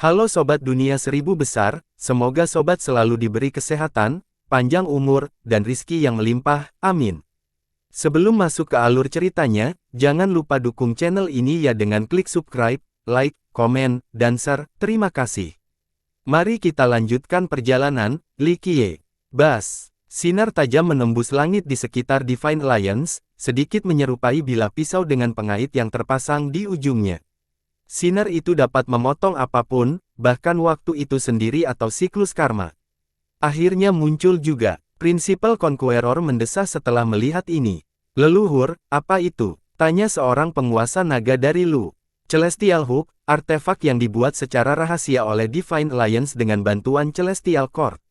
Halo Sobat Dunia Seribu Besar, semoga Sobat selalu diberi kesehatan, panjang umur, dan rizki yang melimpah, amin. Sebelum masuk ke alur ceritanya, jangan lupa dukung channel ini ya dengan klik subscribe, like, komen, dan share, terima kasih. Mari kita lanjutkan perjalanan, Li Qiye. Bas, sinar tajam menembus langit di sekitar Divine Alliance, sedikit menyerupai bilah pisau dengan pengait yang terpasang di ujungnya. Sinar itu dapat memotong apapun, bahkan waktu itu sendiri atau siklus karma. Akhirnya muncul juga. Prinsipal Conqueror mendesah setelah melihat ini. Leluhur, apa itu? Tanya seorang penguasa naga dari Lu. Celestial Hook, artefak yang dibuat secara rahasia oleh Divine Alliance dengan bantuan Celestial Court.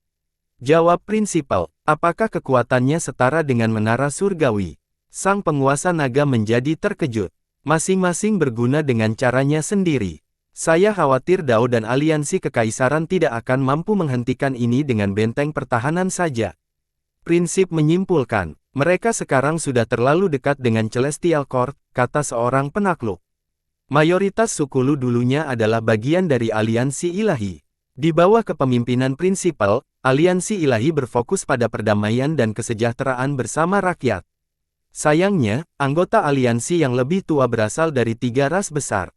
Jawab Prinsipal, apakah kekuatannya setara dengan menara surgawi? Sang penguasa naga menjadi terkejut. Masing-masing berguna dengan caranya sendiri. Saya khawatir Dao dan aliansi kekaisaran tidak akan mampu menghentikan ini dengan benteng pertahanan saja. Prinsip menyimpulkan, mereka sekarang sudah terlalu dekat dengan Celestial Court, kata seorang penakluk. Mayoritas suku Lu dulunya adalah bagian dari aliansi ilahi. Di bawah kepemimpinan Prinsipal, aliansi ilahi berfokus pada perdamaian dan kesejahteraan bersama rakyat. Sayangnya, anggota aliansi yang lebih tua berasal dari 3 ras besar.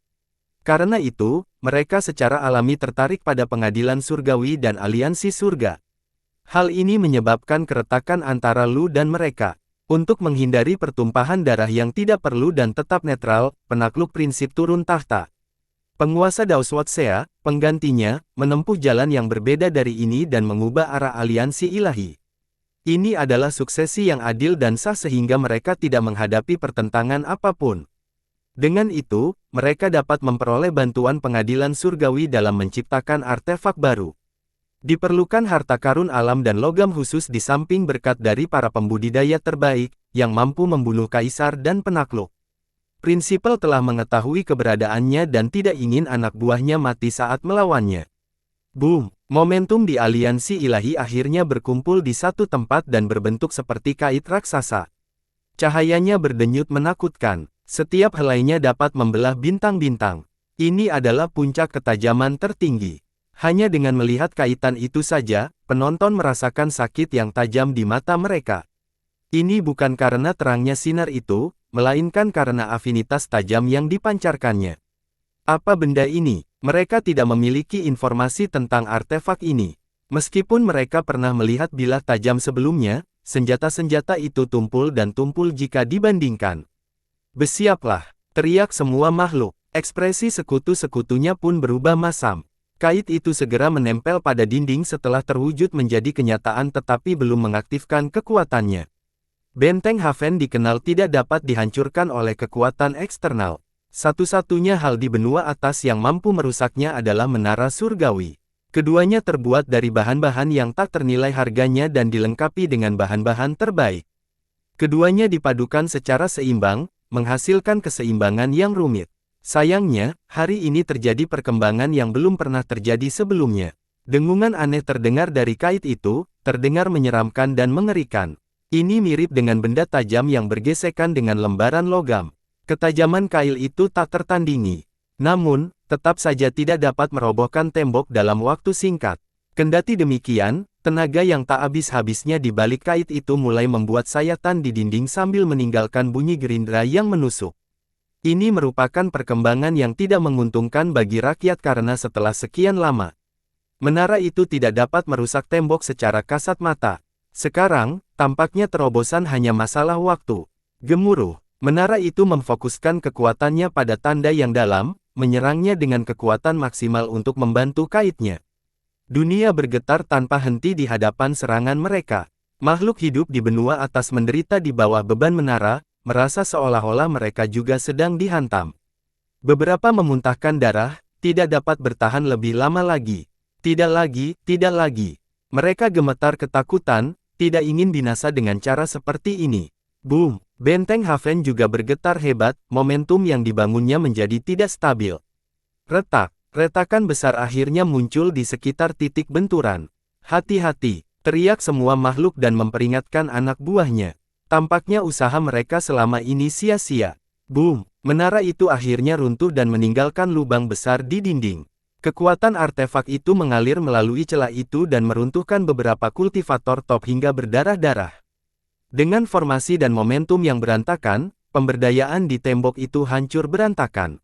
Karena itu, mereka secara alami tertarik pada pengadilan surgawi dan aliansi surga. Hal ini menyebabkan keretakan antara Lu dan mereka. Untuk menghindari pertumpahan darah yang tidak perlu dan tetap netral, penakluk prinsip turun tahta. Penguasa Dao Swatsea, penggantinya, menempuh jalan yang berbeda dari ini dan mengubah arah aliansi ilahi. Ini adalah suksesi yang adil dan sah sehingga mereka tidak menghadapi pertentangan apapun. Dengan itu, mereka dapat memperoleh bantuan pengadilan surgawi dalam menciptakan artefak baru. Diperlukan harta karun alam dan logam khusus di samping berkat dari para pembudidaya terbaik, yang mampu membunuh kaisar dan penakluk. Prinsipal telah mengetahui keberadaannya dan tidak ingin anak buahnya mati saat melawannya. Boom! Momentum di aliansi ilahi akhirnya berkumpul di satu tempat dan berbentuk seperti kait raksasa. Cahayanya berdenyut menakutkan. Setiap helainya dapat membelah bintang-bintang. Ini adalah puncak ketajaman tertinggi. Hanya dengan melihat kaitan itu saja, penonton merasakan sakit yang tajam di mata mereka. Ini bukan karena terangnya sinar itu, melainkan karena afinitas tajam yang dipancarkannya. Apa benda ini? Mereka tidak memiliki informasi tentang artefak ini. Meskipun mereka pernah melihat bilah tajam sebelumnya, senjata-senjata itu tumpul dan tumpul jika dibandingkan. Bersiaplah, teriak semua makhluk. Ekspresi sekutu-sekutunya pun berubah masam. Kait itu segera menempel pada dinding setelah terwujud menjadi kenyataan tetapi belum mengaktifkan kekuatannya. Benteng Haven dikenal tidak dapat dihancurkan oleh kekuatan eksternal. Satu-satunya hal di benua atas yang mampu merusaknya adalah menara surgawi. Keduanya terbuat dari bahan-bahan yang tak ternilai harganya dan dilengkapi dengan bahan-bahan terbaik. Keduanya dipadukan secara seimbang, menghasilkan keseimbangan yang rumit. Sayangnya, hari ini terjadi perkembangan yang belum pernah terjadi sebelumnya. Dengungan aneh terdengar dari kait itu, terdengar menyeramkan dan mengerikan. Ini mirip dengan benda tajam yang bergesekan dengan lembaran logam. Ketajaman kail itu tak tertandingi. Namun, tetap saja tidak dapat merobohkan tembok dalam waktu singkat. Kendati demikian, tenaga yang tak habis-habisnya di balik kait itu mulai membuat sayatan di dinding sambil meninggalkan bunyi gerindra yang menusuk. Ini merupakan perkembangan yang tidak menguntungkan bagi rakyat karena setelah sekian lama, menara itu tidak dapat merusak tembok secara kasat mata. Sekarang, tampaknya terobosan hanya masalah waktu. Gemuruh. Menara itu memfokuskan kekuatannya pada tanda yang dalam, menyerangnya dengan kekuatan maksimal untuk membantu kaitnya. Dunia bergetar tanpa henti di hadapan serangan mereka. Makhluk hidup di benua atas menderita di bawah beban menara, merasa seolah-olah mereka juga sedang dihantam. Beberapa memuntahkan darah, tidak dapat bertahan lebih lama lagi. Tidak lagi, tidak lagi. Mereka gemetar ketakutan, tidak ingin binasa dengan cara seperti ini. Boom! Benteng Haven juga bergetar hebat, momentum yang dibangunnya menjadi tidak stabil. Retak, retakan besar akhirnya muncul di sekitar titik benturan. Hati-hati, teriak semua makhluk dan memperingatkan anak buahnya. Tampaknya usaha mereka selama ini sia-sia. Boom! Menara itu akhirnya runtuh dan meninggalkan lubang besar di dinding. Kekuatan artefak itu mengalir melalui celah itu dan meruntuhkan beberapa kultivator top hingga berdarah-darah. Dengan formasi dan momentum yang berantakan, pemberdayaan di tembok itu hancur berantakan.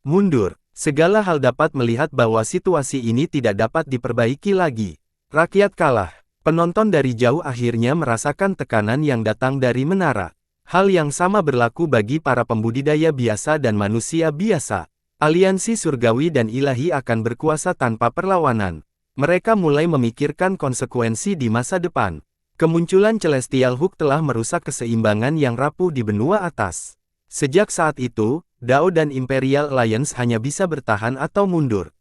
Mundur, segala hal dapat melihat bahwa situasi ini tidak dapat diperbaiki lagi. Rakyat kalah. Penonton dari jauh akhirnya merasakan tekanan yang datang dari menara. Hal yang sama berlaku bagi para pembudidaya biasa dan manusia biasa. Aliansi surgawi dan ilahi akan berkuasa tanpa perlawanan. Mereka mulai memikirkan konsekuensi di masa depan. Kemunculan Celestial Hook telah merusak keseimbangan yang rapuh di benua atas. Sejak saat itu, Dao dan Imperial Alliance hanya bisa bertahan atau mundur.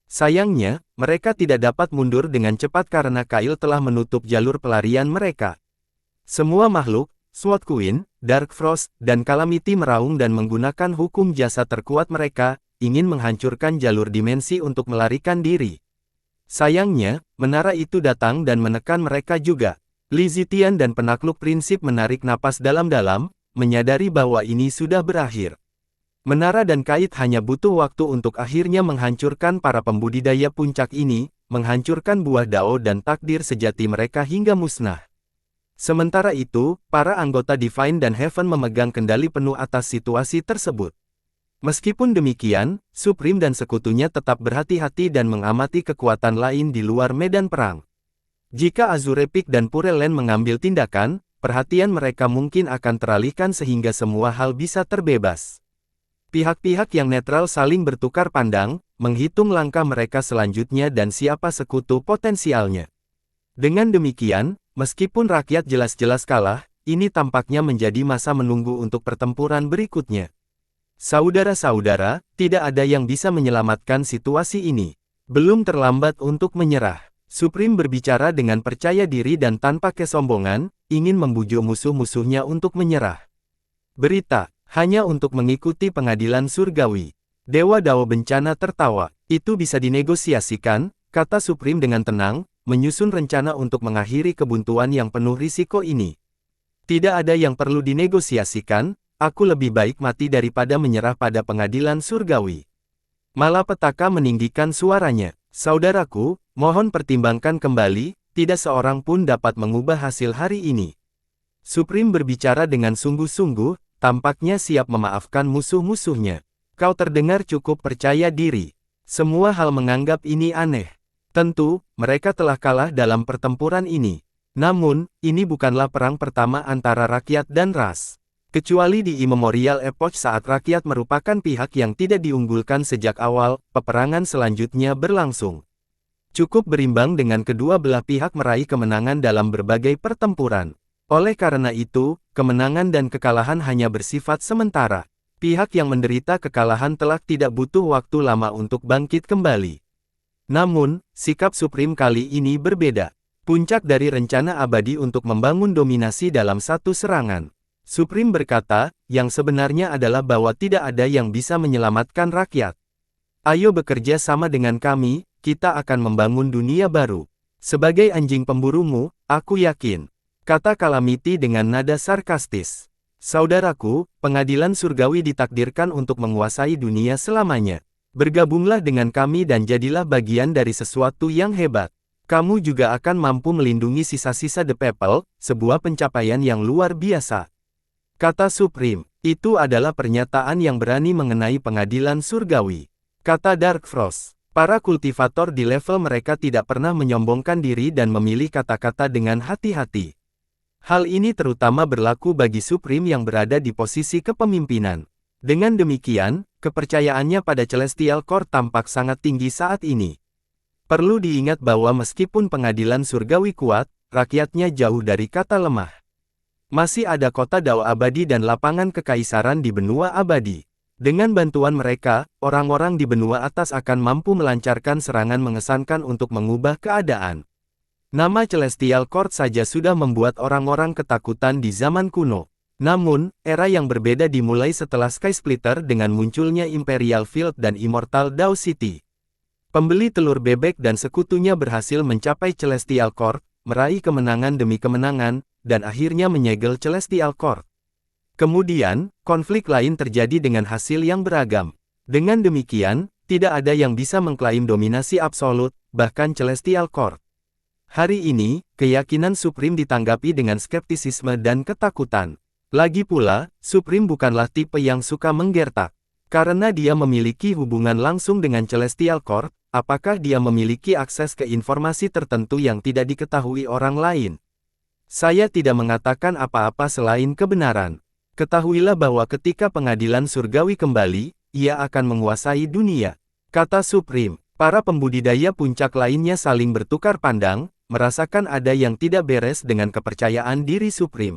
Sayangnya, mereka tidak dapat mundur dengan cepat karena Kail telah menutup jalur pelarian mereka. Semua makhluk, Sword Queen, Dark Frost, dan Calamity meraung dan menggunakan hukum jasa terkuat mereka, ingin menghancurkan jalur dimensi untuk melarikan diri. Sayangnya, menara itu datang dan menekan mereka juga. Li Zitian dan penakluk prinsip menarik napas dalam-dalam, menyadari bahwa ini sudah berakhir. Menara dan kait hanya butuh waktu untuk akhirnya menghancurkan para pembudidaya puncak ini, menghancurkan buah Dao dan takdir sejati mereka hingga musnah. Sementara itu, para anggota Divine dan Heaven memegang kendali penuh atas situasi tersebut. Meskipun demikian, Supreme dan sekutunya tetap berhati-hati dan mengamati kekuatan lain di luar medan perang. Jika Azure Peak dan Purell mengambil tindakan, perhatian mereka mungkin akan teralihkan sehingga semua hal bisa terbebas. Pihak-pihak yang netral saling bertukar pandang, menghitung langkah mereka selanjutnya dan siapa sekutu potensialnya. Dengan demikian, meskipun rakyat jelas-jelas kalah, ini tampaknya menjadi masa menunggu untuk pertempuran berikutnya. Saudara-saudara, tidak ada yang bisa menyelamatkan situasi ini. Belum terlambat untuk menyerah. Supreme berbicara dengan percaya diri dan tanpa kesombongan, ingin membujuk musuh-musuhnya untuk menyerah. Berita, hanya untuk mengikuti pengadilan surgawi. Dewa Dao bencana tertawa, itu bisa dinegosiasikan, kata Supreme dengan tenang, menyusun rencana untuk mengakhiri kebuntuan yang penuh risiko ini. Tidak ada yang perlu dinegosiasikan, aku lebih baik mati daripada menyerah pada pengadilan surgawi. Malapetaka meninggikan suaranya, saudaraku, mohon pertimbangkan kembali, tidak seorang pun dapat mengubah hasil hari ini. Supreme berbicara dengan sungguh-sungguh, tampaknya siap memaafkan musuh-musuhnya. Kau terdengar cukup percaya diri. Semua hal menganggap ini aneh. Tentu, mereka telah kalah dalam pertempuran ini. Namun, ini bukanlah perang pertama antara rakyat dan ras. Kecuali di Immemorial Epoch saat rakyat merupakan pihak yang tidak diunggulkan sejak awal, peperangan selanjutnya berlangsung. Cukup berimbang dengan kedua belah pihak meraih kemenangan dalam berbagai pertempuran. Oleh karena itu, kemenangan dan kekalahan hanya bersifat sementara. Pihak yang menderita kekalahan telak tidak butuh waktu lama untuk bangkit kembali. Namun, sikap Supreme kali ini berbeda. Puncak dari rencana abadi untuk membangun dominasi dalam satu serangan. Supreme berkata, yang sebenarnya adalah bahwa tidak ada yang bisa menyelamatkan rakyat. Ayo bekerja sama dengan kami, kita akan membangun dunia baru. Sebagai anjing pemburumu, aku yakin, kata Calamity dengan nada sarkastis. Saudaraku, pengadilan surgawi ditakdirkan untuk menguasai dunia selamanya. Bergabunglah dengan kami dan jadilah bagian dari sesuatu yang hebat. Kamu juga akan mampu melindungi sisa-sisa The People, sebuah pencapaian yang luar biasa. Kata Supreme, itu adalah pernyataan yang berani mengenai pengadilan surgawi. Kata Dark Frost, para kultivator di level mereka tidak pernah menyombongkan diri dan memilih kata-kata dengan hati-hati. Hal ini terutama berlaku bagi Supreme yang berada di posisi kepemimpinan. Dengan demikian, kepercayaannya pada Celestial Court tampak sangat tinggi saat ini. Perlu diingat bahwa meskipun pengadilan surgawi kuat, rakyatnya jauh dari kata lemah. Masih ada kota Dao abadi dan lapangan kekaisaran di benua abadi. Dengan bantuan mereka, orang-orang di benua atas akan mampu melancarkan serangan mengesankan untuk mengubah keadaan. Nama Celestial Court saja sudah membuat orang-orang ketakutan di zaman kuno. Namun, era yang berbeda dimulai setelah Sky Splitter dengan munculnya Imperial Field dan Immortal Dao City. Pembeli telur bebek dan sekutunya berhasil mencapai Celestial Court, meraih kemenangan demi kemenangan, dan akhirnya menyegel Celestial Court. Kemudian, konflik lain terjadi dengan hasil yang beragam. Dengan demikian, Tidak ada yang bisa mengklaim dominasi absolut, bahkan Celestial Court. Hari ini, keyakinan Supreme ditanggapi dengan skeptisisme dan ketakutan. Lagi pula, Supreme bukanlah tipe yang suka menggertak. Karena dia memiliki hubungan langsung dengan Celestial Court, apakah dia memiliki akses ke informasi tertentu yang tidak diketahui orang lain? Saya tidak mengatakan apa-apa selain kebenaran. Ketahuilah bahwa ketika pengadilan surgawi kembali, ia akan menguasai dunia. Kata Supreme. Para pembudidaya puncak lainnya saling bertukar pandang, merasakan ada yang tidak beres dengan kepercayaan diri Supreme.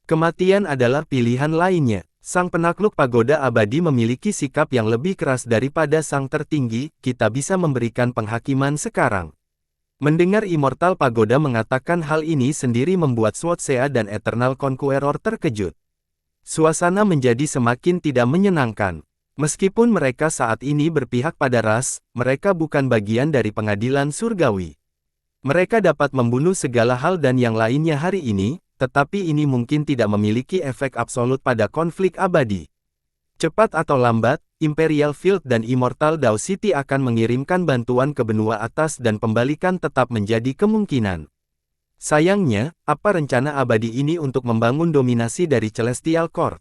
Kematian adalah pilihan lainnya. Sang penakluk pagoda abadi memiliki sikap yang lebih keras daripada sang tertinggi, kita bisa memberikan penghakiman sekarang. Mendengar Immortal Pagoda mengatakan hal ini sendiri membuat Swatsea dan Eternal Conqueror terkejut. Suasana menjadi semakin tidak menyenangkan. Meskipun mereka saat ini berpihak pada ras, mereka bukan bagian dari pengadilan surgawi. Mereka dapat membunuh segala hal dan yang lainnya hari ini, tetapi ini mungkin tidak memiliki efek absolut pada konflik abadi. Cepat atau lambat, Imperial Field dan Immortal Dao City akan mengirimkan bantuan ke benua atas dan pembalikan tetap menjadi kemungkinan. Sayangnya, apa rencana abadi ini untuk membangun dominasi dari Celestial Court?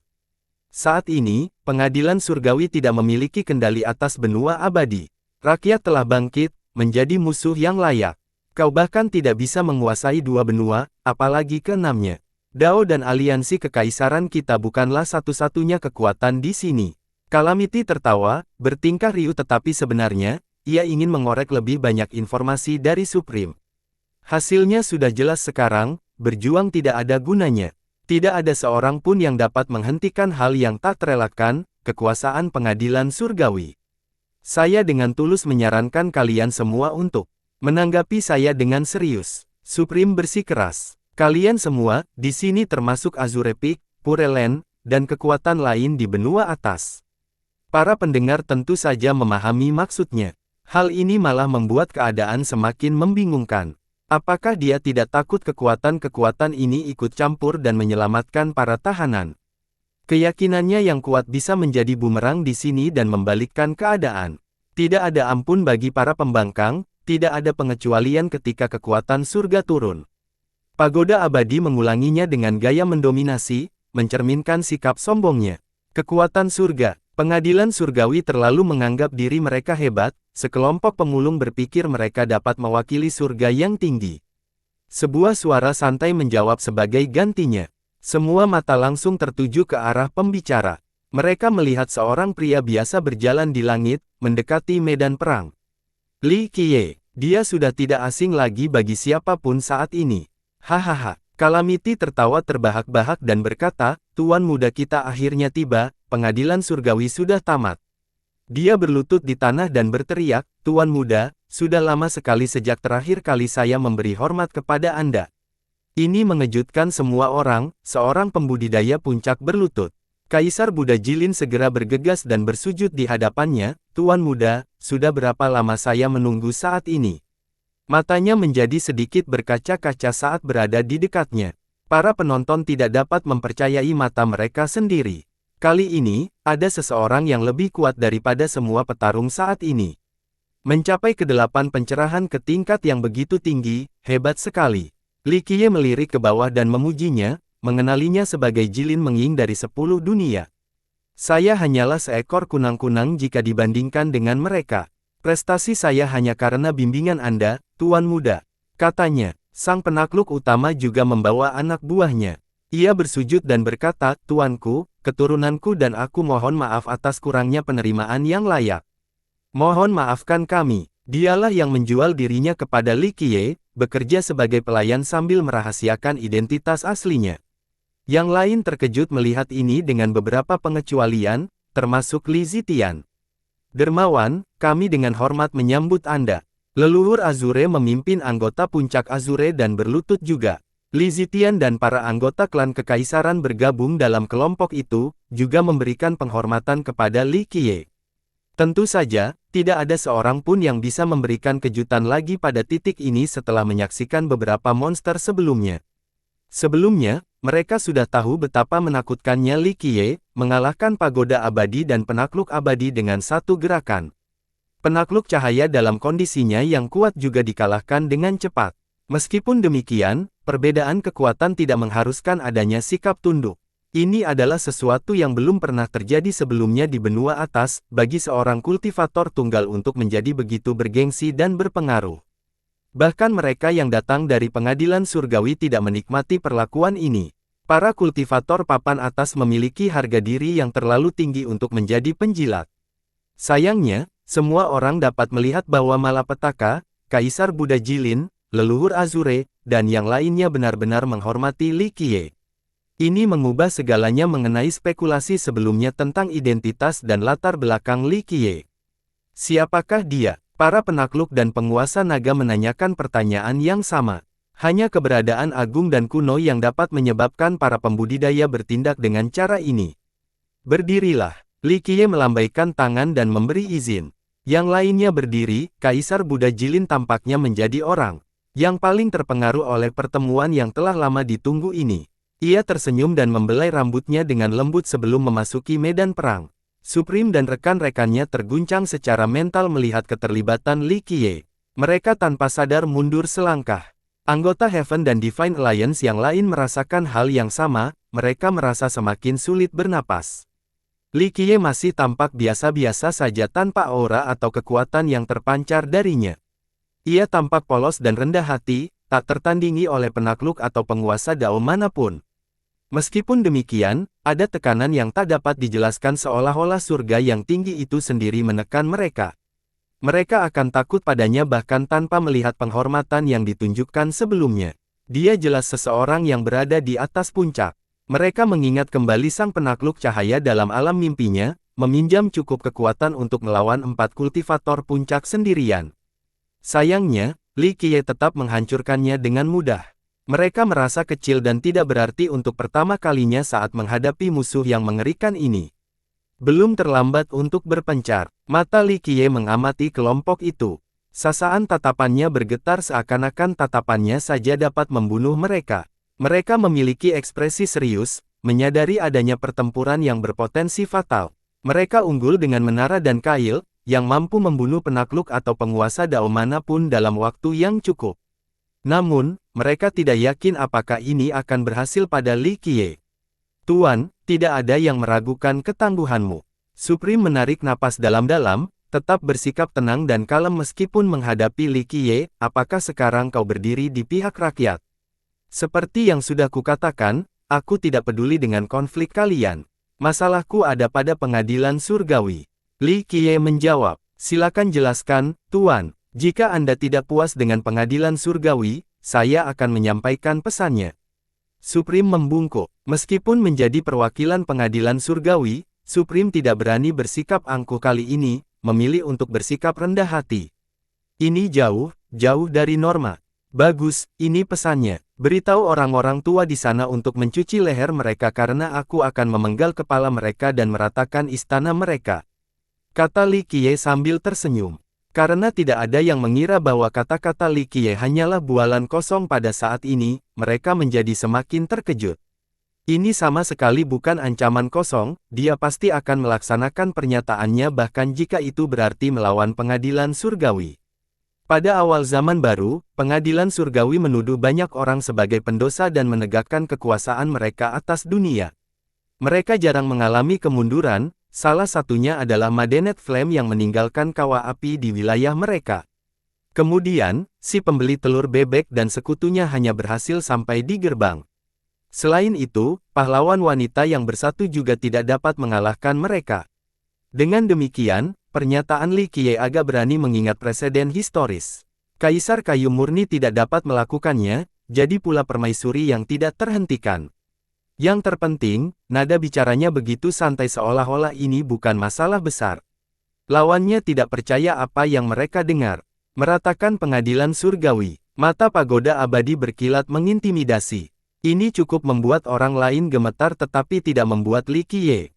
Saat ini, pengadilan surgawi tidak memiliki kendali atas benua abadi. Rakyat telah bangkit, menjadi musuh yang layak. Kau bahkan tidak bisa menguasai dua benua, apalagi keenamnya. Dao dan aliansi kekaisaran kita bukanlah satu-satunya kekuatan di sini. Calamity tertawa, bertingkah riuh tetapi sebenarnya, ia ingin mengorek lebih banyak informasi dari Supreme. Hasilnya sudah jelas sekarang, berjuang tidak ada gunanya. Tidak ada seorang pun yang dapat menghentikan hal yang tak terelakkan, kekuasaan pengadilan surgawi. Saya dengan tulus menyarankan kalian semua untuk menanggapi saya dengan serius. Supreme bersikeras. Kalian semua, di sini termasuk Azure Peak, Purelend, dan kekuatan lain di benua atas. Para pendengar tentu saja memahami maksudnya. Hal ini malah membuat keadaan semakin membingungkan. Apakah dia tidak takut kekuatan-kekuatan ini ikut campur dan menyelamatkan para tahanan? Keyakinannya yang kuat bisa menjadi bumerang di sini dan membalikkan keadaan. Tidak ada ampun bagi para pembangkang, tidak ada pengecualian ketika kekuatan surga turun. Pagoda abadi mengulanginya dengan gaya mendominasi, mencerminkan sikap sombongnya. Kekuatan surga, pengadilan surgawi terlalu menganggap diri mereka hebat, sekelompok pemulung berpikir mereka dapat mewakili surga yang tinggi. Sebuah suara santai menjawab sebagai gantinya. Semua mata langsung tertuju ke arah pembicara. Mereka melihat seorang pria biasa berjalan di langit, mendekati medan perang. Li Qiye, dia sudah tidak asing lagi bagi siapapun saat ini. Hahaha, Calamity tertawa terbahak-bahak dan berkata, Tuan muda kita akhirnya tiba, pengadilan surgawi sudah tamat. Dia berlutut di tanah dan berteriak, Tuan muda, sudah lama sekali sejak terakhir kali saya memberi hormat kepada Anda. Ini mengejutkan semua orang, seorang pembudidaya puncak berlutut. Kaisar Buddha Jilin segera bergegas dan bersujud di hadapannya, Tuan muda, sudah berapa lama saya menunggu saat ini? Matanya menjadi sedikit berkaca-kaca saat berada di dekatnya. Para penonton tidak dapat mempercayai mata mereka sendiri. Kali ini, ada seseorang yang lebih kuat daripada semua petarung saat ini. Mencapai ke-8 pencerahan ke tingkat yang begitu tinggi, hebat sekali. Li Qiye melirik ke bawah dan memujinya, mengenalinya sebagai Jilin Mengying dari 10 dunia. Saya hanyalah seekor kunang-kunang jika dibandingkan dengan mereka. Prestasi saya hanya karena bimbingan Anda, Tuan muda. Katanya, sang penakluk utama juga membawa anak buahnya. Ia bersujud dan berkata, Tuanku, keturunanku dan aku mohon maaf atas kurangnya penerimaan yang layak. Mohon maafkan kami. Dialah yang menjual dirinya kepada Li Qiye, bekerja sebagai pelayan sambil merahasiakan identitas aslinya. Yang lain terkejut melihat ini dengan beberapa pengecualian, termasuk Li Zitian. Dermawan, kami dengan hormat menyambut Anda. Leluhur Azure memimpin anggota puncak Azure dan berlutut juga. Li Zitian dan para anggota klan kekaisaran bergabung dalam kelompok itu, juga memberikan penghormatan kepada Li Qiye. Tentu saja, tidak ada seorang pun yang bisa memberikan kejutan lagi pada titik ini setelah menyaksikan beberapa monster sebelumnya. Sebelumnya, mereka sudah tahu betapa menakutkannya Li Qiye, mengalahkan pagoda abadi dan penakluk abadi dengan satu gerakan. Penakluk cahaya dalam kondisinya yang kuat juga dikalahkan dengan cepat. Meskipun demikian, perbedaan kekuatan tidak mengharuskan adanya sikap tunduk. Ini adalah sesuatu yang belum pernah terjadi sebelumnya di benua atas, bagi seorang kultivator tunggal untuk menjadi begitu bergengsi dan berpengaruh. Bahkan mereka yang datang dari pengadilan surgawi tidak menikmati perlakuan ini. Para kultivator papan atas memiliki harga diri yang terlalu tinggi untuk menjadi penjilat. Sayangnya, semua orang dapat melihat bahwa malapetaka, Kaisar Buddha Jilin, leluhur Azure, dan yang lainnya benar-benar menghormati Li Qiye. Ini mengubah segalanya mengenai spekulasi sebelumnya tentang identitas dan latar belakang Li Qiye. Siapakah dia? Para penakluk dan penguasa naga menanyakan pertanyaan yang sama. Hanya keberadaan agung dan kuno yang dapat menyebabkan para pembudidaya bertindak dengan cara ini. Berdirilah. Li Qiye melambaikan tangan dan memberi izin. Yang lainnya berdiri. Kaisar Buddha Jilin tampaknya menjadi orang yang paling terpengaruh oleh pertemuan yang telah lama ditunggu ini. Ia tersenyum dan membelai rambutnya dengan lembut sebelum memasuki medan perang. Supreme dan rekan-rekannya terguncang secara mental melihat keterlibatan Li Qiye. Mereka tanpa sadar mundur selangkah. Anggota Heaven dan Divine Alliance yang lain merasakan hal yang sama, mereka merasa semakin sulit bernapas. Li Qiye masih tampak biasa-biasa saja tanpa aura atau kekuatan yang terpancar darinya. Ia tampak polos dan rendah hati, tak tertandingi oleh penakluk atau penguasa Dao manapun. Meskipun demikian, ada tekanan yang tak dapat dijelaskan seolah-olah surga yang tinggi itu sendiri menekan mereka. Mereka akan takut padanya bahkan tanpa melihat penghormatan yang ditunjukkan sebelumnya. Dia jelas seseorang yang berada di atas puncak. Mereka mengingat kembali sang penakluk cahaya dalam alam mimpinya, meminjam cukup kekuatan untuk melawan 4 kultivator puncak sendirian. Sayangnya, Li Qiye tetap menghancurkannya dengan mudah. Mereka merasa kecil dan tidak berarti untuk pertama kalinya saat menghadapi musuh yang mengerikan ini. Belum terlambat untuk berpencar. Mata Li Qiye mengamati kelompok itu. Sasaan tatapannya bergetar seakan-akan tatapannya saja dapat membunuh mereka. Mereka memiliki ekspresi serius, menyadari adanya pertempuran yang berpotensi fatal. Mereka unggul dengan menara dan kail, yang mampu membunuh penakluk atau penguasa Dao manapun dalam waktu yang cukup. Namun, mereka tidak yakin apakah ini akan berhasil pada Li Qiye. Tuan, tidak ada yang meragukan ketangguhanmu. Supreme menarik napas dalam-dalam, tetap bersikap tenang dan kalem meskipun menghadapi Li Qiye. Apakah sekarang kau berdiri di pihak rakyat? Seperti yang sudah kukatakan, aku tidak peduli dengan konflik kalian. Masalahku ada pada pengadilan surgawi. Li Qiye menjawab, silakan jelaskan, Tuan. Jika Anda tidak puas dengan pengadilan surgawi, saya akan menyampaikan pesannya. Supreme membungkuk. Meskipun menjadi perwakilan pengadilan surgawi, Supreme tidak berani bersikap angkuh kali ini, memilih untuk bersikap rendah hati. Ini jauh dari norma. Bagus, ini pesannya. Beritahu orang-orang tua di sana untuk mencuci leher mereka karena aku akan memenggal kepala mereka dan meratakan istana mereka. Kata Li Qiye sambil tersenyum. Karena tidak ada yang mengira bahwa kata-kata Li Qiye hanyalah bualan kosong pada saat ini, mereka menjadi semakin terkejut. Ini sama sekali bukan ancaman kosong, dia pasti akan melaksanakan pernyataannya bahkan jika itu berarti melawan pengadilan surgawi. Pada awal zaman baru, pengadilan surgawi menuduh banyak orang sebagai pendosa dan menegakkan kekuasaan mereka atas dunia. Mereka jarang mengalami kemunduran, salah satunya adalah Madenet Flame yang meninggalkan kawah api di wilayah mereka. Kemudian, si pembeli telur bebek dan sekutunya hanya berhasil sampai di gerbang. Selain itu, pahlawan wanita yang bersatu juga tidak dapat mengalahkan mereka. Dengan demikian, pernyataan Li Qiye agak berani mengingat preseden historis. Kaisar kayu murni tidak dapat melakukannya, jadi pula permaisuri yang tidak terhentikan. Yang terpenting, nada bicaranya begitu santai seolah-olah ini bukan masalah besar. Lawannya tidak percaya apa yang mereka dengar. Meratakan pengadilan surgawi. Mata pagoda abadi berkilat mengintimidasi. Ini cukup membuat orang lain gemetar tetapi tidak membuat Li Qiye.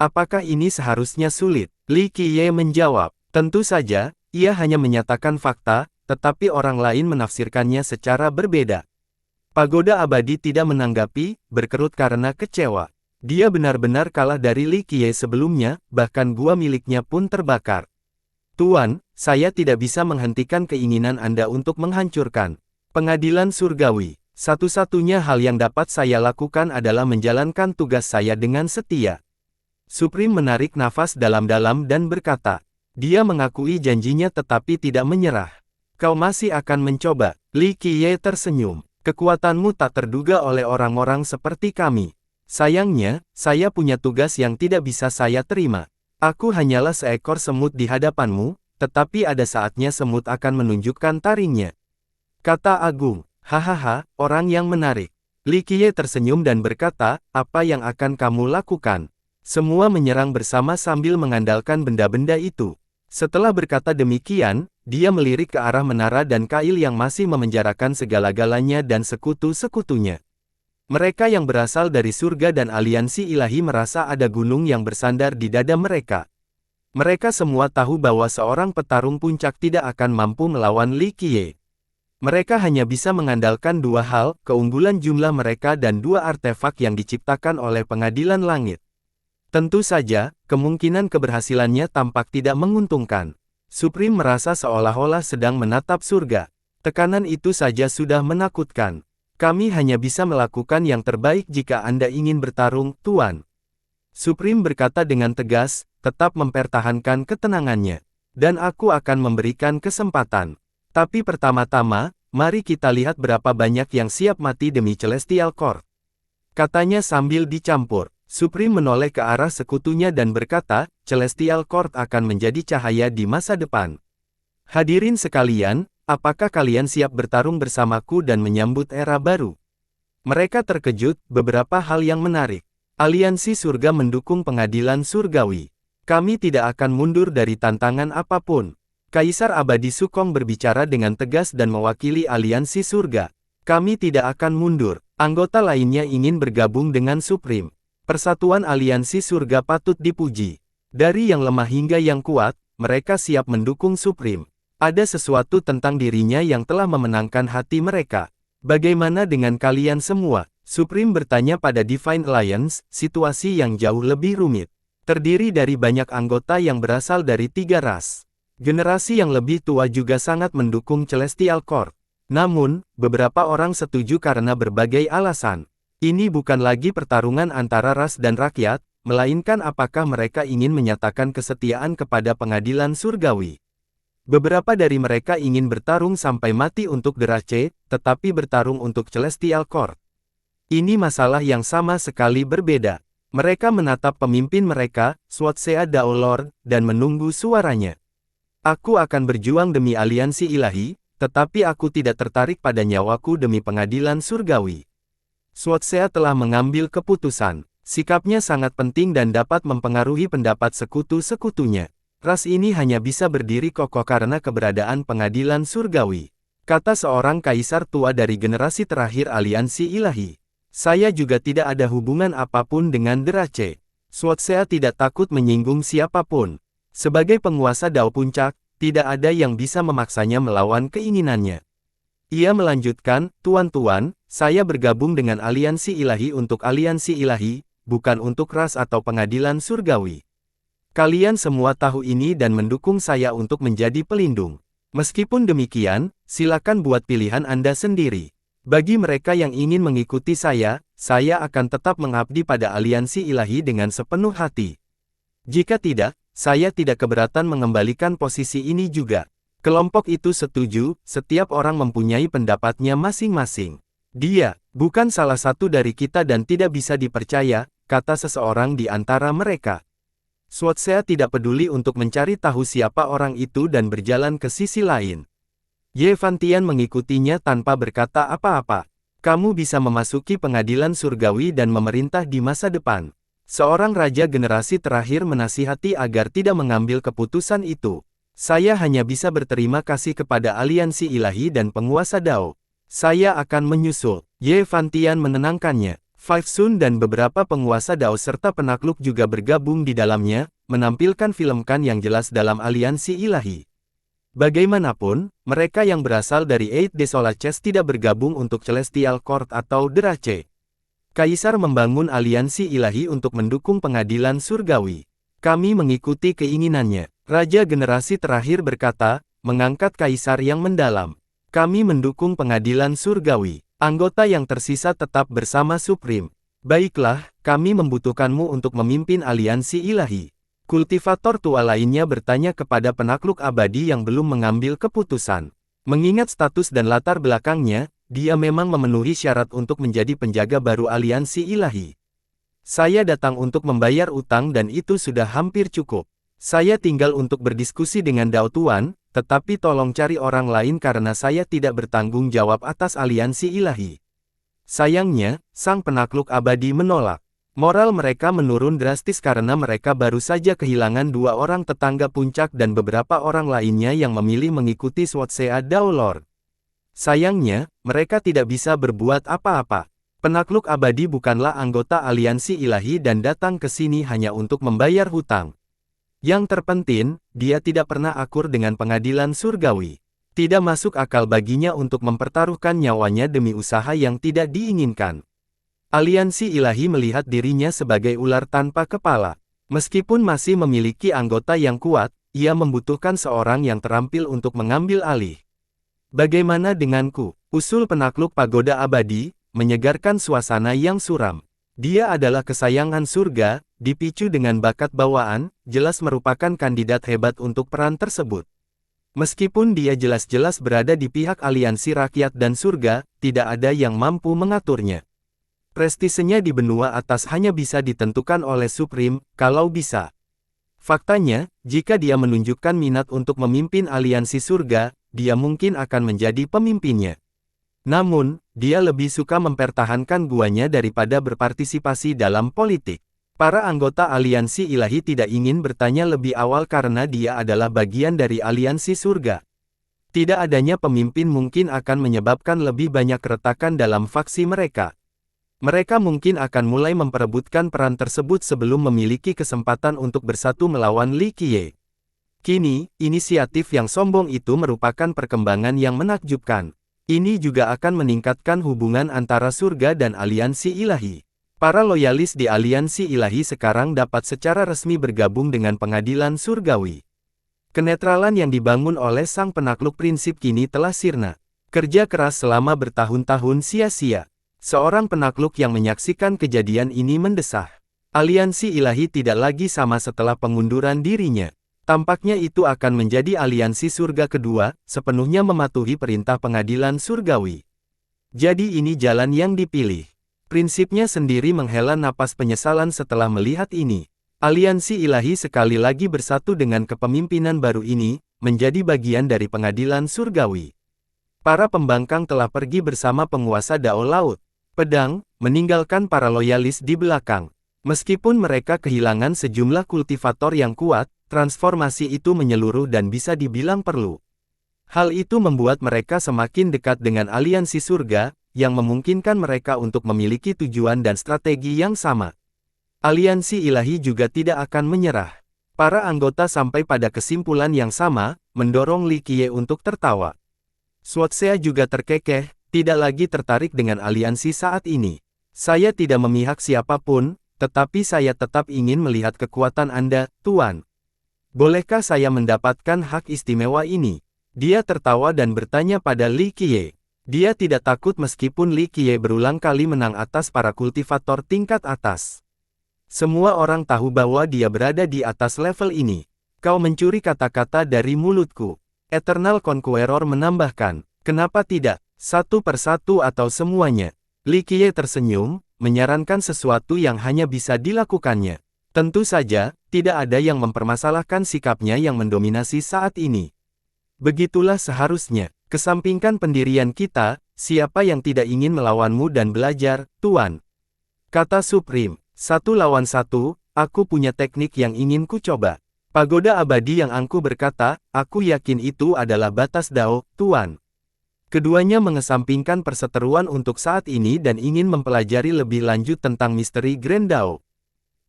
Apakah ini seharusnya sulit? Li Qiye menjawab, tentu saja, ia hanya menyatakan fakta, tetapi orang lain menafsirkannya secara berbeda. Pagoda abadi tidak menanggapi, berkerut karena kecewa. Dia benar-benar kalah dari Li Qiye sebelumnya, bahkan gua miliknya pun terbakar. Tuan, saya tidak bisa menghentikan keinginan Anda untuk menghancurkan pengadilan surgawi. Satu-satunya hal yang dapat saya lakukan adalah menjalankan tugas saya dengan setia. Supreme menarik nafas dalam-dalam dan berkata. Dia mengakui janjinya tetapi tidak menyerah. Kau masih akan mencoba. Li Qiye tersenyum. Kekuatanmu tak terduga oleh orang-orang seperti kami. Sayangnya, saya punya tugas yang tidak bisa saya terima. Aku hanyalah seekor semut di hadapanmu, tetapi ada saatnya semut akan menunjukkan taringnya. Kata Agung, hahaha, orang yang menarik. Li Qiye tersenyum dan berkata, apa yang akan kamu lakukan? Semua menyerang bersama sambil mengandalkan benda-benda itu. Setelah berkata demikian, dia melirik ke arah menara dan Kail yang masih memenjarakan segala-galanya dan sekutu-sekutunya. Mereka yang berasal dari surga dan aliansi ilahi merasa ada gunung yang bersandar di dada mereka. Mereka semua tahu bahwa seorang petarung puncak tidak akan mampu melawan Li Qiye. Mereka hanya bisa mengandalkan dua hal, keunggulan jumlah mereka dan dua artefak yang diciptakan oleh pengadilan langit. Tentu saja, kemungkinan keberhasilannya tampak tidak menguntungkan. Supreme merasa seolah-olah sedang menatap surga. Tekanan itu saja sudah menakutkan. Kami hanya bisa melakukan yang terbaik jika Anda ingin bertarung, Tuan. Supreme berkata dengan tegas, tetap mempertahankan ketenangannya. Dan aku akan memberikan kesempatan. Tapi pertama-tama, mari kita lihat berapa banyak yang siap mati demi Celestial Court. Katanya sambil dicampur. Supreme menoleh ke arah sekutunya dan berkata, Celestial Court akan menjadi cahaya di masa depan. Hadirin sekalian, apakah kalian siap bertarung bersamaku dan menyambut era baru? Mereka terkejut, beberapa hal yang menarik. Aliansi surga mendukung pengadilan surgawi. Kami tidak akan mundur dari tantangan apapun. Kaisar Abadi Sukong berbicara dengan tegas dan mewakili aliansi surga. Kami tidak akan mundur. Anggota lainnya ingin bergabung dengan Supreme. Persatuan aliansi surga patut dipuji. Dari yang lemah hingga yang kuat, mereka siap mendukung Supreme. Ada sesuatu tentang dirinya yang telah memenangkan hati mereka. Bagaimana dengan kalian semua? Supreme bertanya pada Divine Alliance, situasi yang jauh lebih rumit. Terdiri dari banyak anggota yang berasal dari 3 ras. Generasi yang lebih tua juga sangat mendukung Celestial Court. Namun, beberapa orang setuju karena berbagai alasan. Ini bukan lagi pertarungan antara ras dan rakyat, melainkan apakah mereka ingin menyatakan kesetiaan kepada pengadilan surgawi. Beberapa dari mereka ingin bertarung sampai mati untuk Derace, tetapi bertarung untuk Celestial Court. Ini masalah yang sama sekali berbeda. Mereka menatap pemimpin mereka, Swatsea Dao Lord, dan menunggu suaranya. Aku akan berjuang demi aliansi ilahi, tetapi aku tidak tertarik pada nyawaku demi pengadilan surgawi. Swatsea telah mengambil keputusan. Sikapnya sangat penting dan dapat mempengaruhi pendapat sekutu-sekutunya. Ras ini hanya bisa berdiri kokoh karena keberadaan pengadilan surgawi. Kata seorang kaisar tua dari generasi terakhir aliansi ilahi. Saya juga tidak ada hubungan apapun dengan Derace. Swatsea tidak takut menyinggung siapapun. Sebagai penguasa Dao Puncak, tidak ada yang bisa memaksanya melawan keinginannya. Ia melanjutkan, Tuan-tuan, saya bergabung dengan aliansi ilahi untuk aliansi ilahi, bukan untuk ras atau pengadilan surgawi. Kalian semua tahu ini dan mendukung saya untuk menjadi pelindung. Meskipun demikian, silakan buat pilihan Anda sendiri. Bagi mereka yang ingin mengikuti saya akan tetap mengabdi pada aliansi ilahi dengan sepenuh hati. Jika tidak, saya tidak keberatan mengembalikan posisi ini juga. Kelompok itu setuju, setiap orang mempunyai pendapatnya masing-masing. Dia bukan salah satu dari kita dan tidak bisa dipercaya, kata seseorang di antara mereka. Swatsea tidak peduli untuk mencari tahu siapa orang itu dan berjalan ke sisi lain. Ye Fantian mengikutinya tanpa berkata apa-apa. Kamu bisa memasuki pengadilan surgawi dan memerintah di masa depan. Seorang raja generasi terakhir menasihati agar tidak mengambil keputusan itu. Saya hanya bisa berterima kasih kepada aliansi ilahi dan penguasa Dao. Saya akan menyusul. Ye Fantian menenangkannya. Five Sun dan beberapa penguasa Dao serta penakluk juga bergabung di dalamnya, menampilkan film Kan yang jelas dalam aliansi ilahi. Bagaimanapun, mereka yang berasal dari Eight Desolaces tidak bergabung untuk Celestial Court atau Derace. Kaisar membangun aliansi ilahi untuk mendukung pengadilan surgawi. Kami mengikuti keinginannya. Raja generasi terakhir berkata, mengangkat kaisar yang mendalam. Kami mendukung pengadilan surgawi. Anggota yang tersisa tetap bersama Supreme. Baiklah, kami membutuhkanmu untuk memimpin aliansi ilahi. Kultivator tua lainnya bertanya kepada penakluk abadi yang belum mengambil keputusan. Mengingat status dan latar belakangnya, dia memang memenuhi syarat untuk menjadi penjaga baru aliansi ilahi. Saya datang untuk membayar utang dan itu sudah hampir cukup. Saya tinggal untuk berdiskusi dengan Dao Tuan, tetapi tolong cari orang lain karena saya tidak bertanggung jawab atas aliansi ilahi. Sayangnya, sang penakluk abadi menolak. Moral mereka menurun drastis karena mereka baru saja kehilangan 2 orang tetangga puncak dan beberapa orang lainnya yang memilih mengikuti Swatsea Dao Lord. Sayangnya, mereka tidak bisa berbuat apa-apa. Penakluk abadi bukanlah anggota aliansi ilahi dan datang ke sini hanya untuk membayar hutang. Yang terpenting, dia tidak pernah akur dengan pengadilan surgawi. Tidak masuk akal baginya untuk mempertaruhkan nyawanya demi usaha yang tidak diinginkan. Aliansi ilahi melihat dirinya sebagai ular tanpa kepala. Meskipun masih memiliki anggota yang kuat, ia membutuhkan seorang yang terampil untuk mengambil alih. Bagaimana denganku? Usul penakluk pagoda abadi, menyegarkan suasana yang suram. Dia adalah kesayangan surga, dipicu dengan bakat bawaan, jelas merupakan kandidat hebat untuk peran tersebut. Meskipun dia jelas-jelas berada di pihak aliansi rakyat dan surga, tidak ada yang mampu mengaturnya. Prestisenya di benua atas hanya bisa ditentukan oleh Supreme, kalau bisa. Faktanya, jika dia menunjukkan minat untuk memimpin aliansi surga, dia mungkin akan menjadi pemimpinnya. Namun, dia lebih suka mempertahankan guanya daripada berpartisipasi dalam politik. Para anggota aliansi ilahi tidak ingin bertanya lebih awal karena dia adalah bagian dari aliansi surga. Tidak adanya pemimpin mungkin akan menyebabkan lebih banyak keretakan dalam faksi mereka. Mereka mungkin akan mulai memperebutkan peran tersebut sebelum memiliki kesempatan untuk bersatu melawan Li Qiye. Kini, inisiatif yang sombong itu merupakan perkembangan yang menakjubkan. Ini juga akan meningkatkan hubungan antara surga dan aliansi ilahi. Para loyalis di aliansi ilahi sekarang dapat secara resmi bergabung dengan pengadilan surgawi. Kenetralan yang dibangun oleh sang penakluk prinsip kini telah sirna. Kerja keras selama bertahun-tahun sia-sia. Seorang penakluk yang menyaksikan kejadian ini mendesah. Aliansi ilahi tidak lagi sama setelah pengunduran dirinya. Tampaknya itu akan menjadi aliansi surga kedua, sepenuhnya mematuhi perintah pengadilan surgawi. Jadi ini jalan yang dipilih. Prinsipnya sendiri menghela napas penyesalan setelah melihat ini. Aliansi ilahi sekali lagi bersatu dengan kepemimpinan baru ini, menjadi bagian dari pengadilan surgawi. Para pembangkang telah pergi bersama penguasa Dao Laut. Pedang, meninggalkan para loyalis di belakang. Meskipun mereka kehilangan sejumlah kultivator yang kuat, transformasi itu menyeluruh dan bisa dibilang perlu. Hal itu membuat mereka semakin dekat dengan aliansi surga, yang memungkinkan mereka untuk memiliki tujuan dan strategi yang sama. Aliansi ilahi juga tidak akan menyerah. Para anggota sampai pada kesimpulan yang sama, mendorong Li Qiye untuk tertawa. Swatsea juga terkekeh, tidak lagi tertarik dengan aliansi saat ini. Saya tidak memihak siapapun, tetapi saya tetap ingin melihat kekuatan Anda, Tuan. Bolehkah saya mendapatkan hak istimewa ini? Dia tertawa dan bertanya pada Li Qiye. Dia tidak takut meskipun Li Qiye berulang kali menang atas para kultivator tingkat atas. Semua orang tahu bahwa dia berada di atas level ini. Kau mencuri kata-kata dari mulutku. Eternal Conqueror menambahkan, kenapa tidak, satu persatu atau semuanya? Li Qiye tersenyum, menyarankan sesuatu yang hanya bisa dilakukannya. Tentu saja, tidak ada yang mempermasalahkan sikapnya yang mendominasi saat ini. Begitulah seharusnya. Kesampingkan pendirian kita, siapa yang tidak ingin melawanmu dan belajar, Tuan? Kata Supreme, 1 lawan 1, aku punya teknik yang ingin ku coba. Pagoda abadi yang angku berkata, aku yakin itu adalah batas Dao, Tuan. Keduanya mengesampingkan perseteruan untuk saat ini dan ingin mempelajari lebih lanjut tentang misteri Grand Dao.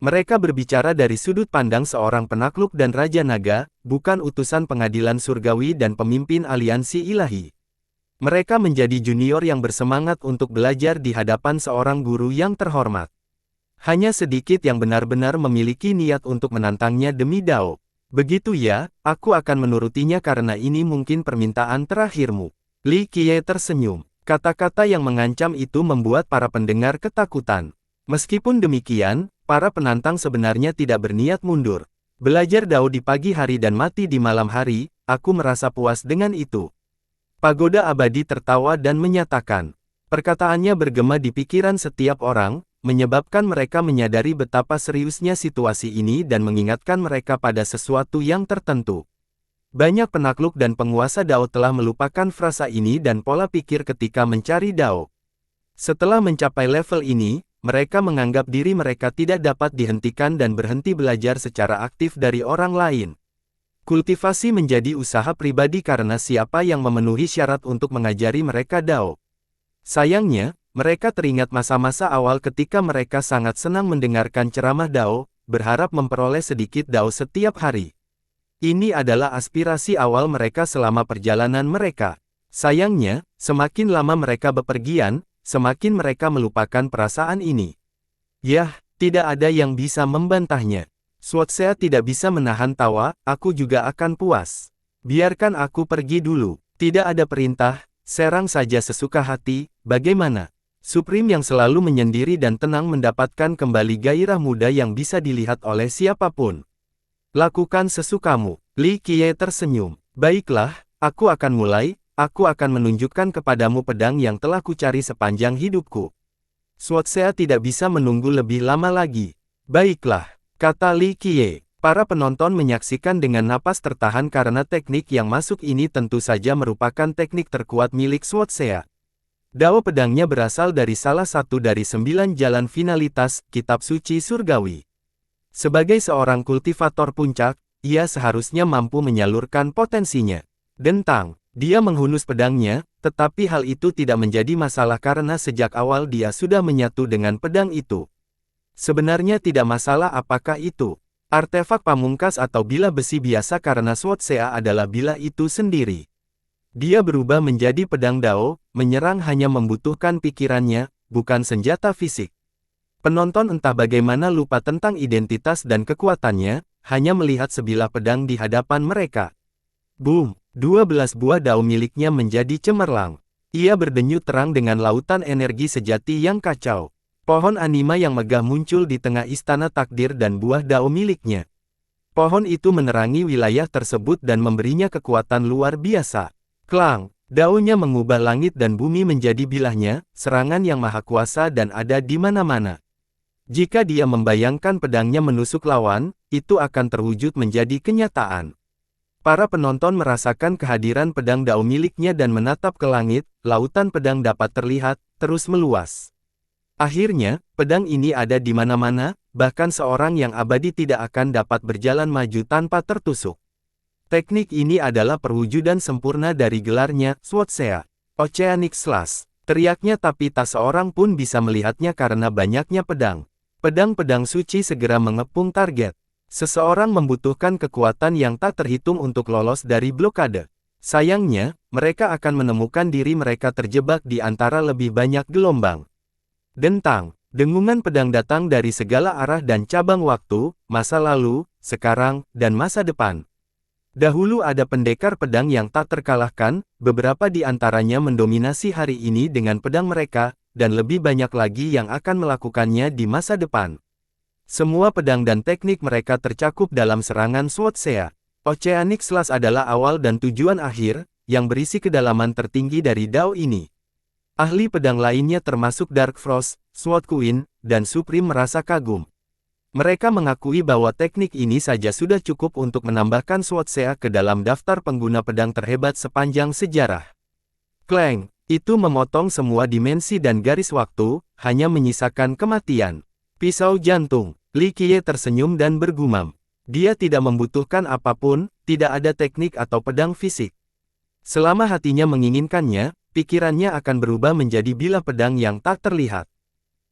Mereka berbicara dari sudut pandang seorang penakluk dan Raja Naga, bukan utusan pengadilan surgawi dan pemimpin aliansi ilahi. Mereka menjadi junior yang bersemangat untuk belajar di hadapan seorang guru yang terhormat. Hanya sedikit yang benar-benar memiliki niat untuk menantangnya demi Dao. Begitu ya, aku akan menurutinya karena ini mungkin permintaan terakhirmu. Li Qiye tersenyum. Kata-kata yang mengancam itu membuat para pendengar ketakutan. Meskipun demikian, para penantang sebenarnya tidak berniat mundur. Belajar Dao di pagi hari dan mati di malam hari, aku merasa puas dengan itu. Pagoda Abadi tertawa dan menyatakan. Perkataannya bergema di pikiran setiap orang, menyebabkan mereka menyadari betapa seriusnya situasi ini dan mengingatkan mereka pada sesuatu yang tertentu. Banyak penakluk dan penguasa Dao telah melupakan frasa ini dan pola pikir ketika mencari Dao. Setelah mencapai level ini, mereka menganggap diri mereka tidak dapat dihentikan dan berhenti belajar secara aktif dari orang lain. Kultivasi menjadi usaha pribadi karena siapa yang memenuhi syarat untuk mengajari mereka Dao. Sayangnya, mereka teringat masa-masa awal ketika mereka sangat senang mendengarkan ceramah Dao, berharap memperoleh sedikit Dao setiap hari. Ini adalah aspirasi awal mereka selama perjalanan mereka. Sayangnya, semakin lama mereka bepergian, semakin mereka melupakan perasaan ini. Yah, tidak ada yang bisa membantahnya. Suotsea tidak bisa menahan tawa, aku juga akan puas. Biarkan aku pergi dulu. Tidak ada perintah, serang saja sesuka hati, bagaimana? Supreme yang selalu menyendiri dan tenang mendapatkan kembali gairah muda yang bisa dilihat oleh siapapun. Lakukan sesukamu. Li Qiye tersenyum. Baiklah, aku akan mulai, aku akan menunjukkan kepadamu pedang yang telah kucari sepanjang hidupku. Suotsea tidak bisa menunggu lebih lama lagi. Baiklah, kata Li Qiye. Para penonton menyaksikan dengan napas tertahan karena teknik yang masuk ini tentu saja merupakan teknik terkuat milik Suotsea. Dao pedangnya berasal dari salah satu dari 9 jalan finalitas Kitab Suci Surgawi. Sebagai seorang kultivator puncak, ia seharusnya mampu menyalurkan potensinya. Dentang, dia menghunus pedangnya, tetapi hal itu tidak menjadi masalah karena sejak awal dia sudah menyatu dengan pedang itu. Sebenarnya tidak masalah apakah itu artefak pamungkas atau bilah besi biasa karena Suotsea adalah bilah itu sendiri. Dia berubah menjadi pedang Dao, menyerang hanya membutuhkan pikirannya, bukan senjata fisik. Penonton entah bagaimana lupa tentang identitas dan kekuatannya, hanya melihat sebilah pedang di hadapan mereka. Boom! 12 buah Dao miliknya menjadi cemerlang. Ia berdenyut terang dengan lautan energi sejati yang kacau. Pohon anima yang megah muncul di tengah istana takdir dan buah Dao miliknya. Pohon itu menerangi wilayah tersebut dan memberinya kekuatan luar biasa. Klang, daunnya mengubah langit dan bumi menjadi bilahnya, serangan yang maha kuasa dan ada di mana-mana. Jika dia membayangkan pedangnya menusuk lawan, itu akan terwujud menjadi kenyataan. Para penonton merasakan kehadiran pedang Dao miliknya dan menatap ke langit, lautan pedang dapat terlihat, terus meluas. Akhirnya, pedang ini ada di mana-mana, bahkan seorang yang abadi tidak akan dapat berjalan maju tanpa tertusuk. Teknik ini adalah perwujudan sempurna dari gelarnya, Suotsea. Oceanic Slash. Teriaknya tapi tak seorang pun bisa melihatnya karena banyaknya pedang. Pedang-pedang suci segera mengepung target. Seseorang membutuhkan kekuatan yang tak terhitung untuk lolos dari blokade. Sayangnya, mereka akan menemukan diri mereka terjebak di antara lebih banyak gelombang. Dentang. Dengungan pedang datang dari segala arah dan cabang waktu, masa lalu, sekarang, dan masa depan. Dahulu ada pendekar pedang yang tak terkalahkan, beberapa di antaranya mendominasi hari ini dengan pedang mereka, dan lebih banyak lagi yang akan melakukannya di masa depan. Semua pedang dan teknik mereka tercakup dalam serangan Suotsea. Oceanic Slash adalah awal dan tujuan akhir, yang berisi kedalaman tertinggi dari Dao ini. Ahli pedang lainnya termasuk Dark Frost, Sword Queen, dan Supreme merasa kagum. Mereka mengakui bahwa teknik ini saja sudah cukup untuk menambahkan Suotsea ke dalam daftar pengguna pedang terhebat sepanjang sejarah. Clang! Itu memotong semua dimensi dan garis waktu, hanya menyisakan kematian. Pisau jantung. Li Qiye tersenyum dan bergumam. Dia tidak membutuhkan apapun, tidak ada teknik atau pedang fisik. Selama hatinya menginginkannya, pikirannya akan berubah menjadi bilah pedang yang tak terlihat.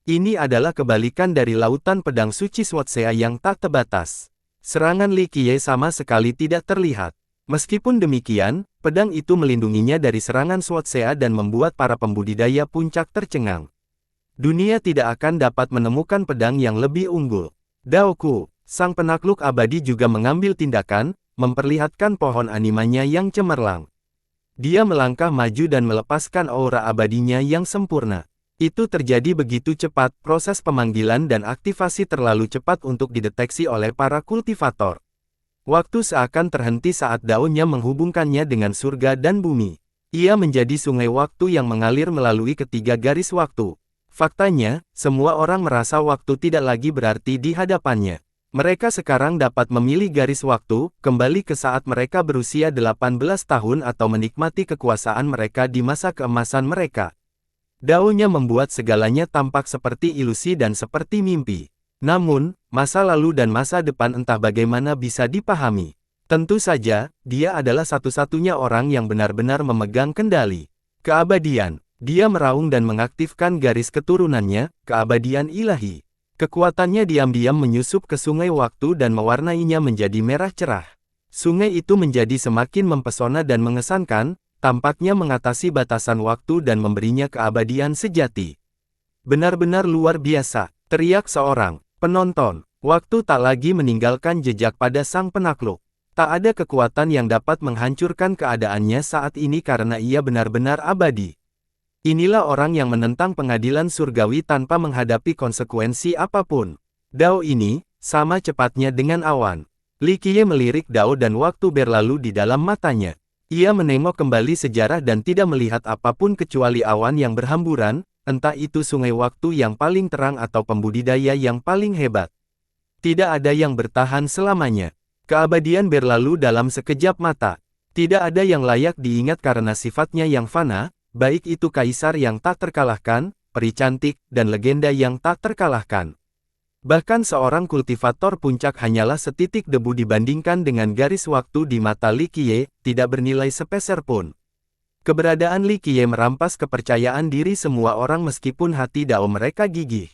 Ini adalah kebalikan dari lautan pedang suci Suotsea yang tak terbatas. Serangan Li Qiye sama sekali tidak terlihat. Meskipun demikian, pedang itu melindunginya dari serangan Suotsea dan membuat para pembudidaya puncak tercengang. Dunia tidak akan dapat menemukan pedang yang lebih unggul. Daoku, sang penakluk abadi juga mengambil tindakan, memperlihatkan pohon animanya yang cemerlang. Dia melangkah maju dan melepaskan aura abadinya yang sempurna. Itu terjadi begitu cepat, proses pemanggilan dan aktivasi terlalu cepat untuk dideteksi oleh para kultivator. Waktu seakan terhenti saat daunnya menghubungkannya dengan surga dan bumi. Ia menjadi sungai waktu yang mengalir melalui ketiga garis waktu. Faktanya, semua orang merasa waktu tidak lagi berarti di hadapannya. Mereka sekarang dapat memilih garis waktu, kembali ke saat mereka berusia 18 tahun atau menikmati kekuasaan mereka di masa keemasan mereka. Daunnya membuat segalanya tampak seperti ilusi dan seperti mimpi. Namun, masa lalu dan masa depan entah bagaimana bisa dipahami. Tentu saja, dia adalah satu-satunya orang yang benar-benar memegang kendali. Keabadian. Dia meraung dan mengaktifkan garis keturunannya, keabadian ilahi. Kekuatannya diam-diam menyusup ke sungai waktu dan mewarnainya menjadi merah cerah. Sungai itu menjadi semakin mempesona dan mengesankan, tampaknya mengatasi batasan waktu dan memberinya keabadian sejati. Benar-benar luar biasa, teriak seorang penonton. Waktu tak lagi meninggalkan jejak pada sang penakluk. Tak ada kekuatan yang dapat menghancurkan keadaannya saat ini karena ia benar-benar abadi. Inilah orang yang menentang pengadilan surgawi tanpa menghadapi konsekuensi apapun. Dao ini, sama cepatnya dengan awan. Li Qiye melirik Dao dan waktu berlalu di dalam matanya. Ia menengok kembali sejarah dan tidak melihat apapun kecuali awan yang berhamburan, entah itu sungai waktu yang paling terang atau pembudidaya yang paling hebat. Tidak ada yang bertahan selamanya. Keabadian berlalu dalam sekejap mata. Tidak ada yang layak diingat karena sifatnya yang fana, baik itu kaisar yang tak terkalahkan, peri cantik, dan legenda yang tak terkalahkan. Bahkan seorang kultivator puncak hanyalah setitik debu dibandingkan dengan garis waktu di mata Li Qiye, tidak bernilai sepeser pun. Keberadaan Li Qiye merampas kepercayaan diri semua orang meskipun hati Dao mereka gigih.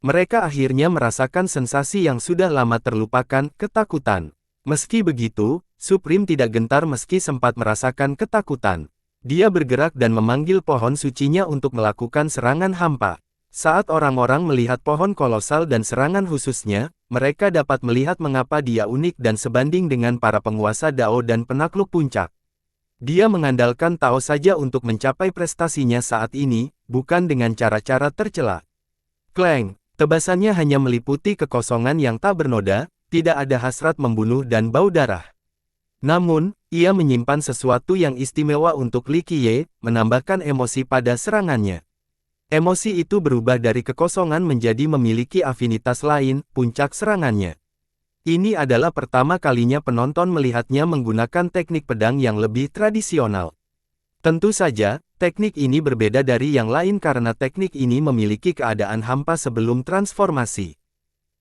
Mereka akhirnya merasakan sensasi yang sudah lama terlupakan, ketakutan. Meski begitu, Supreme tidak gentar meski sempat merasakan ketakutan. Dia bergerak dan memanggil pohon sucinya untuk melakukan serangan hampa. Saat orang-orang melihat pohon kolosal dan serangan khususnya, mereka dapat melihat mengapa dia unik dan sebanding dengan para penguasa Dao dan penakluk puncak. Dia mengandalkan Tao saja untuk mencapai prestasinya saat ini, bukan dengan cara-cara tercela. Kleng, tebasannya hanya meliputi kekosongan yang tak bernoda, tidak ada hasrat membunuh dan bau darah. Namun, ia menyimpan sesuatu yang istimewa untuk Li Qiye, menambahkan emosi pada serangannya. Emosi itu berubah dari kekosongan menjadi memiliki afinitas lain, puncak serangannya. Ini adalah pertama kalinya penonton melihatnya menggunakan teknik pedang yang lebih tradisional. Tentu saja, teknik ini berbeda dari yang lain karena teknik ini memiliki keadaan hampa sebelum transformasi.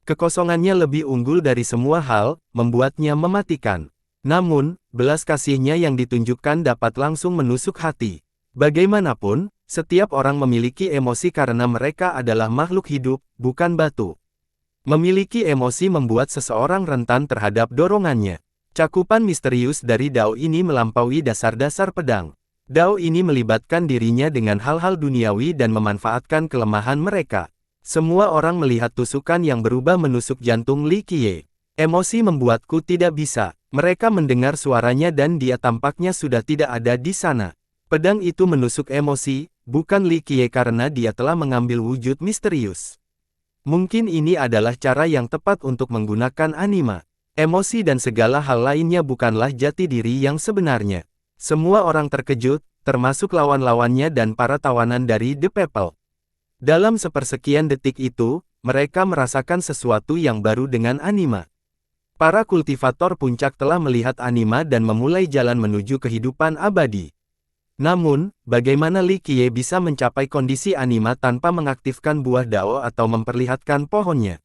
Kekosongannya lebih unggul dari semua hal, membuatnya mematikan. Namun, belas kasihnya yang ditunjukkan dapat langsung menusuk hati. Bagaimanapun, setiap orang memiliki emosi karena mereka adalah makhluk hidup, bukan batu. Memiliki emosi membuat seseorang rentan terhadap dorongannya. Cakupan misterius dari Dao ini melampaui dasar-dasar pedang. Dao ini melibatkan dirinya dengan hal-hal duniawi dan memanfaatkan kelemahan mereka. Semua orang melihat tusukan yang berubah menusuk jantung Li Qiye. Emosi membuatku tidak bisa. Mereka mendengar suaranya dan dia tampaknya sudah tidak ada di sana. Pedang itu menusuk emosi, bukan Li Qiye karena dia telah mengambil wujud misterius. Mungkin ini adalah cara yang tepat untuk menggunakan anima. Emosi dan segala hal lainnya bukanlah jati diri yang sebenarnya. Semua orang terkejut, termasuk lawan-lawannya dan para tawanan dari The People. Dalam sepersekian detik itu, mereka merasakan sesuatu yang baru dengan anima. Para kultivator puncak telah melihat anima dan memulai jalan menuju kehidupan abadi. Namun, bagaimana Li Qiye bisa mencapai kondisi anima tanpa mengaktifkan buah Dao atau memperlihatkan pohonnya?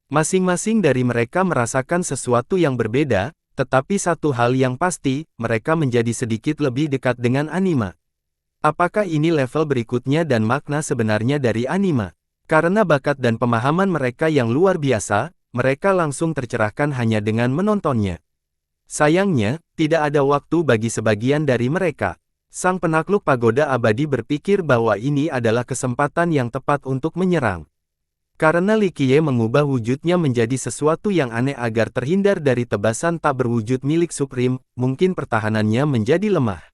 Masing-masing dari mereka merasakan sesuatu yang berbeda, tetapi satu hal yang pasti, mereka menjadi sedikit lebih dekat dengan anima. Apakah ini level berikutnya dan makna sebenarnya dari anima? Karena bakat dan pemahaman mereka yang luar biasa, mereka langsung tercerahkan hanya dengan menontonnya. Sayangnya, tidak ada waktu bagi sebagian dari mereka. Sang penakluk pagoda abadi berpikir bahwa ini adalah kesempatan yang tepat untuk menyerang. Karena Li Qiye mengubah wujudnya menjadi sesuatu yang aneh agar terhindar dari tebasan tak berwujud milik Supreme, mungkin pertahanannya menjadi lemah.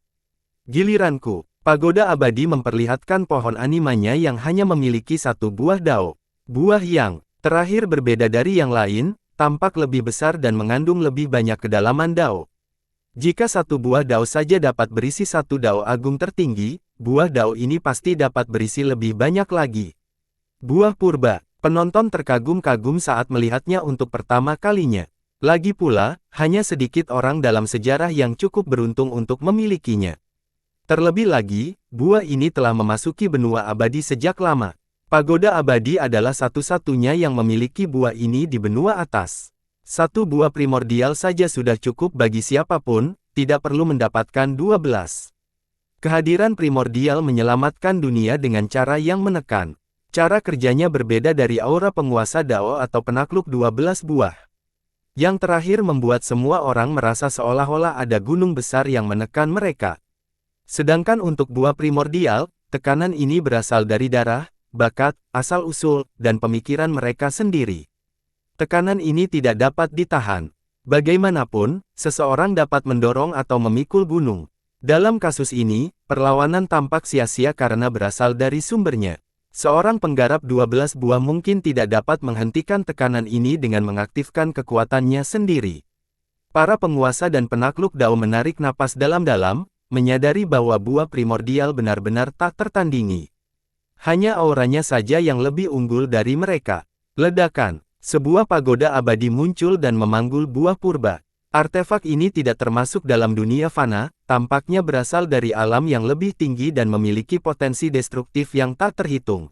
Giliranku, pagoda abadi memperlihatkan pohon animanya yang hanya memiliki satu buah dao. Buah yang terakhir berbeda dari yang lain, tampak lebih besar dan mengandung lebih banyak kedalaman dao. Jika satu buah dao saja dapat berisi satu dao agung tertinggi, buah dao ini pasti dapat berisi lebih banyak lagi. Buah purba, penonton terkagum-kagum saat melihatnya untuk pertama kalinya. Lagi pula, hanya sedikit orang dalam sejarah yang cukup beruntung untuk memilikinya. Terlebih lagi, buah ini telah memasuki benua abadi sejak lama. Pagoda abadi adalah satu-satunya yang memiliki buah ini di benua atas. Satu buah primordial saja sudah cukup bagi siapapun, tidak perlu mendapatkan 12. Kehadiran primordial menyelamatkan dunia dengan cara yang menekan. Cara kerjanya berbeda dari aura penguasa Dao atau penakluk 12 buah. Yang terakhir membuat semua orang merasa seolah-olah ada gunung besar yang menekan mereka. Sedangkan untuk buah primordial, tekanan ini berasal dari darah, bakat, asal-usul, dan pemikiran mereka sendiri. Tekanan ini tidak dapat ditahan. Bagaimanapun, seseorang dapat mendorong atau memikul gunung. Dalam kasus ini, perlawanan tampak sia-sia karena berasal dari sumbernya. Seorang penggarap 12 buah mungkin tidak dapat menghentikan tekanan ini dengan mengaktifkan kekuatannya sendiri. Para penguasa dan penakluk Dao menarik napas dalam-dalam, menyadari bahwa buah primordial benar-benar tak tertandingi. Hanya auranya saja yang lebih unggul dari mereka. Ledakan. Sebuah pagoda abadi muncul dan memanggul buah purba. Artefak ini tidak termasuk dalam dunia fana, tampaknya berasal dari alam yang lebih tinggi dan memiliki potensi destruktif yang tak terhitung.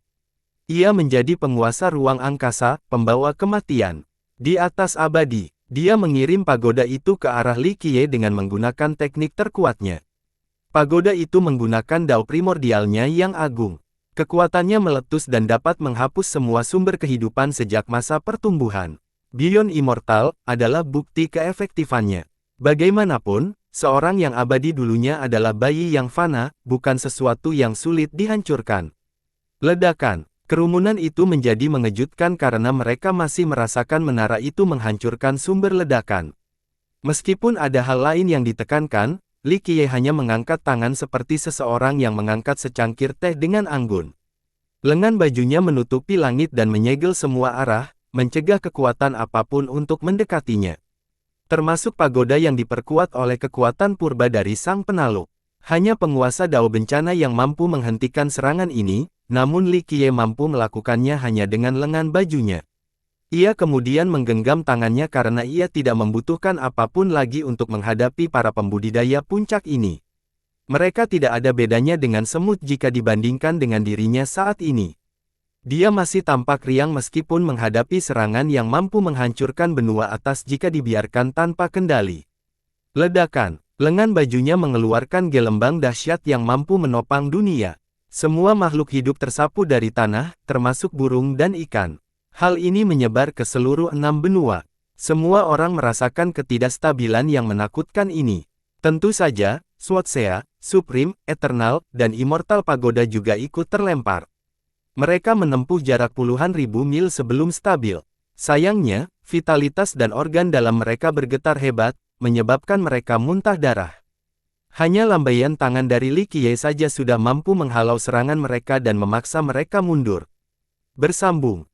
Ia menjadi penguasa ruang angkasa, pembawa kematian. Di atas abadi, dia mengirim pagoda itu ke arah Li Qiye dengan menggunakan teknik terkuatnya. Pagoda itu menggunakan dao primordialnya yang agung. Kekuatannya meletus dan dapat menghapus semua sumber kehidupan sejak masa pertumbuhan. Beyond Immortal adalah bukti keefektifannya. Bagaimanapun, seorang yang abadi dulunya adalah bayi yang fana, bukan sesuatu yang sulit dihancurkan. Ledakan. Kerumunan itu menjadi mengejutkan karena mereka masih merasakan menara itu menghancurkan sumber ledakan. Meskipun ada hal lain yang ditekankan, Li Qiye hanya mengangkat tangan seperti seseorang yang mengangkat secangkir teh dengan anggun. Lengan bajunya menutupi langit dan menyegel semua arah, mencegah kekuatan apapun untuk mendekatinya. Termasuk pagoda yang diperkuat oleh kekuatan purba dari sang penakluk. Hanya penguasa Dao bencana yang mampu menghentikan serangan ini, namun Li Qiye mampu melakukannya hanya dengan lengan bajunya. Ia kemudian menggenggam tangannya karena ia tidak membutuhkan apapun lagi untuk menghadapi para pembudidaya puncak ini. Mereka tidak ada bedanya dengan semut jika dibandingkan dengan dirinya saat ini. Dia masih tampak riang meskipun menghadapi serangan yang mampu menghancurkan benua atas jika dibiarkan tanpa kendali. Ledakan. Lengan bajunya mengeluarkan gelembang dahsyat yang mampu menopang dunia. Semua makhluk hidup tersapu dari tanah, termasuk burung dan ikan. Hal ini menyebar ke seluruh 6 benua. Semua orang merasakan ketidakstabilan yang menakutkan ini. Tentu saja, Swatsea, Supreme, Eternal, dan Immortal Pagoda juga ikut terlempar. Mereka menempuh jarak puluhan ribu mil sebelum stabil. Sayangnya, vitalitas dan organ dalam mereka bergetar hebat, menyebabkan mereka muntah darah. Hanya lambaian tangan dari Li Qiye saja sudah mampu menghalau serangan mereka dan memaksa mereka mundur. Bersambung.